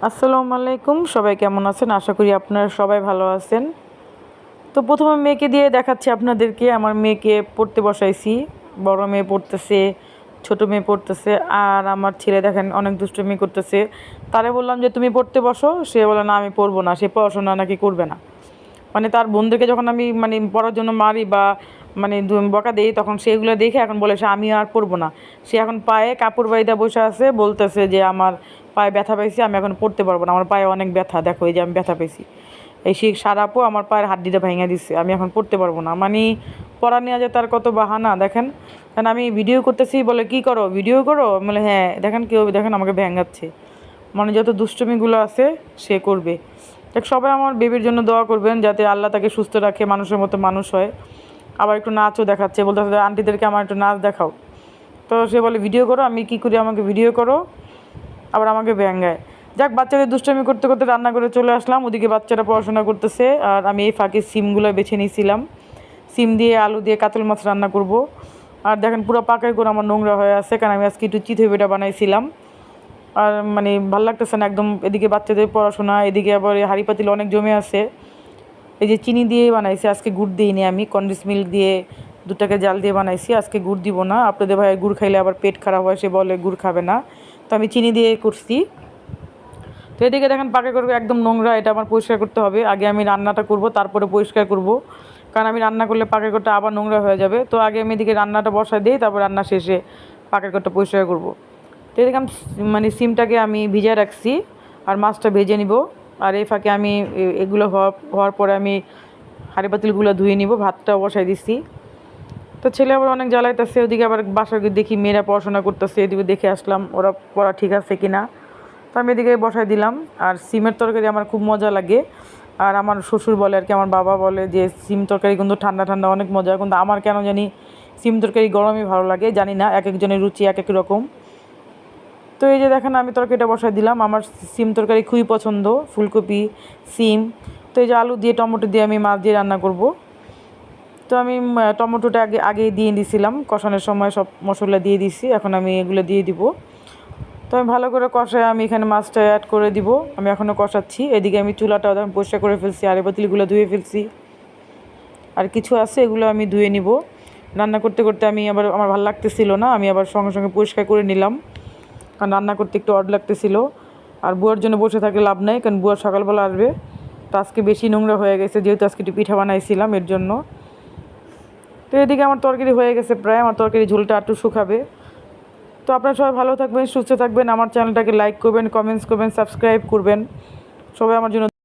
আসসালামু আলাইকুম, সবাই কেমন আছেন? আশা করি আপনারা সবাই ভালো আছেন। তো প্রথমে মেয়েকে দিয়ে দেখাচ্ছি আপনাদেরকে। আমার মেয়েকে পড়তে বসাইছি। বড় মেয়ে পড়তেছে, ছোট মেয়ে পড়তেছে, আর আমার ছেলে দেখেন অনেক দুষ্টুমি করতেছে। তারে বললাম যে তুমি পড়তে বসো, সে বলে না আমি পড়বো না, সে পড়াশোনা নাকি করবে না। মানে তার বোনদেরকে যখন আমি পড়ার জন্য মারি বা বকা দেই, তখন সেগুলো দেখে এখন বলে সে আমি আর পড়বো না। সে এখন পায়ে কাপড় বাইদা বসে আছে, বলতেছে যে আমার পায়ে ব্যথা পাইছি, আমি এখন পড়তে পারবো না, আমার পায়ে অনেক ব্যথা, দেখো এই যে আমি ব্যথা পেয়েছি। এই সে সারাপো আমার পায়ের হাড্ডিটা ভেঙে দিচ্ছে, আমি এখন পড়তে পারবো না। পড়া নিয়ে যে তার কত বাহানা দেখেন। কারণ আমি ভিডিও করতেছি, বলে কি করো, ভিডিও করো, বলে হ্যাঁ দেখেন কেউ দেখেন আমাকে ভেঙাচ্ছে। যত দুষ্টুমিগুলো আছে সে করবে। দেখ সবাই আমার বেবির জন্য দোয়া করবেন, যাতে আল্লাহ তাকে সুস্থ রাখে, মানুষের মতো মানুষ হয়। আবার একটু নাচও দেখাচ্ছে, বলতে আন্টিদেরকে আমার একটু নাচ দেখাও। তো সে বলে ভিডিও করো, আমি কি করি, আমাকে ভিডিও করো, আবার আমাকে ব্যঙ্গায়। যাক, বাচ্চাদের দুষ্টামি করতে করতে রান্না করে চলে আসলাম। ওদিকে বাচ্চারা পড়াশোনা করতেছে, আর আমি এই ফাঁকে সিমগুলো বেছে নিয়েছিলাম। সিম দিয়ে আলু দিয়ে কাতল মাছ রান্না করব। আর দেখেন পুরো পাকের করে আমার নোংরা হয়ে আছে, কারণ আমি আজকে একটু চিতই পিঠা বানাইছিলাম। আর ভাল লাগতেছে না একদম। এদিকে বাচ্চাদের পড়াশোনা, এদিকে আবার হাঁড়ি পাতিল অনেক জমে আছে। এই যে চিনি দিয়ে বানাইছি, আজকে গুড় দিইনি, আমি কন্ডেন্স মিল্ক দিয়ে দুটাকে জাল দিয়ে বানাইছি। আজকে গুড় দিব না, আপনাদের ভাই গুড় খাইলে আবার পেট খারাপ হয়, সে বলে গুড় খাবে না। তো আমি চিনি দিয়ে করছি। তো এদিকে দেখেন পাকে করবো একদম নোংরা, এটা আমার পরিষ্কার করতে হবে। আগে আমি রান্নাটা করব, তারপরে পরিষ্কার করব, কারণ আমি রান্না করলে পাকের করটা আবার নোংরা হয়ে যাবে। তো আগে আমি এদিকে রান্নাটা বসাই দিই, তারপর রান্না শেষে পাকের করটা পরিষ্কার করব। তো এদিকে আমি সিমটাকে আমি ভিজিয়ে রাখছি, আর মাছটা ভেজে নিব। আর এই ফাঁকে আমি এগুলো হওয়ার পরে আমি হাঁড়ি পাতিলগুলো ধুয়ে নিব, ভাতটা বসাই দিচ্ছি। তো ছেলে আবার অনেক জ্বালাইতেছে, ওদিকে আবার বাসায় দেখি মেয়েরা পড়াশোনা করতেছে, এদিকে দেখে আসলাম ওরা পড়া ঠিক আছে কিনা। তো আমি এদিকে বসাই দিলাম। আর সিমের তরকারি আমার খুব মজা লাগে। আর আমার শ্বশুর বলে আর কি, আমার বাবা বলে যে সিম তরকারি কিন্তু ঠান্ডা ঠান্ডা অনেক মজা, কিন্তু আমার কেন জানি সিম তরকারি গরমই ভালো লাগে, জানি না, এক একজনের রুচি এক এক রকম। তো এই যে দেখেন আমি তরকারিটা বসাই দিলাম। আমার সিম তরকারি খুবই পছন্দ, ফুলকপি, সিম। তো এই যে আলু দিয়ে টমেটো দিয়ে আমি মাছ দিয়ে রান্না করব। তো আমি টমেটোটা আগেই দিয়ে দিয়েছিলাম, কষানোর সময় সব মশলা দিয়ে দিছি, এখন আমি এগুলো দিয়ে দিব। তো আমি ভালো করে কষায় আমি এখানে মাছটা অ্যাড করে দিব। আমি এখনও কষাচ্ছি, এদিকে আমি চুলাটাও পরিষ্কার করে ফেলছি, আর পাতিলগুলো ধুয়ে ফেলছি, আর কিছু আছে এগুলো আমি ধুয়ে নিব। রান্না করতে করতে আমার ভালো লাগতেছিল না, আমি আবার সঙ্গে সঙ্গে পরিষ্কার করে নিলাম, কারণ রান্না করতে একটু অড লাগতেছিল। আর বুয়ার জন্য বসে থাকলে লাভ নাই, কারণ বুয়া সকালবেলা আসবে। তো আজকে বেশি নোংরা হয়ে গেছে, যেহেতু আজকে একটু পিঠা বানাইছিলাম এর জন্য। তো এদিকে আমার তরকারি হয়ে গেছে প্রায়, আমার তরকারি ঝোলটা একটু শুকাবে। তো আপনারা সবাই ভালো থাকবেন, সুস্থ থাকবেন, আমার চ্যানেলটাকে লাইক করবেন, কমেন্টস করবেন, সাবস্ক্রাইব করবেন, সবাই আমার জন্য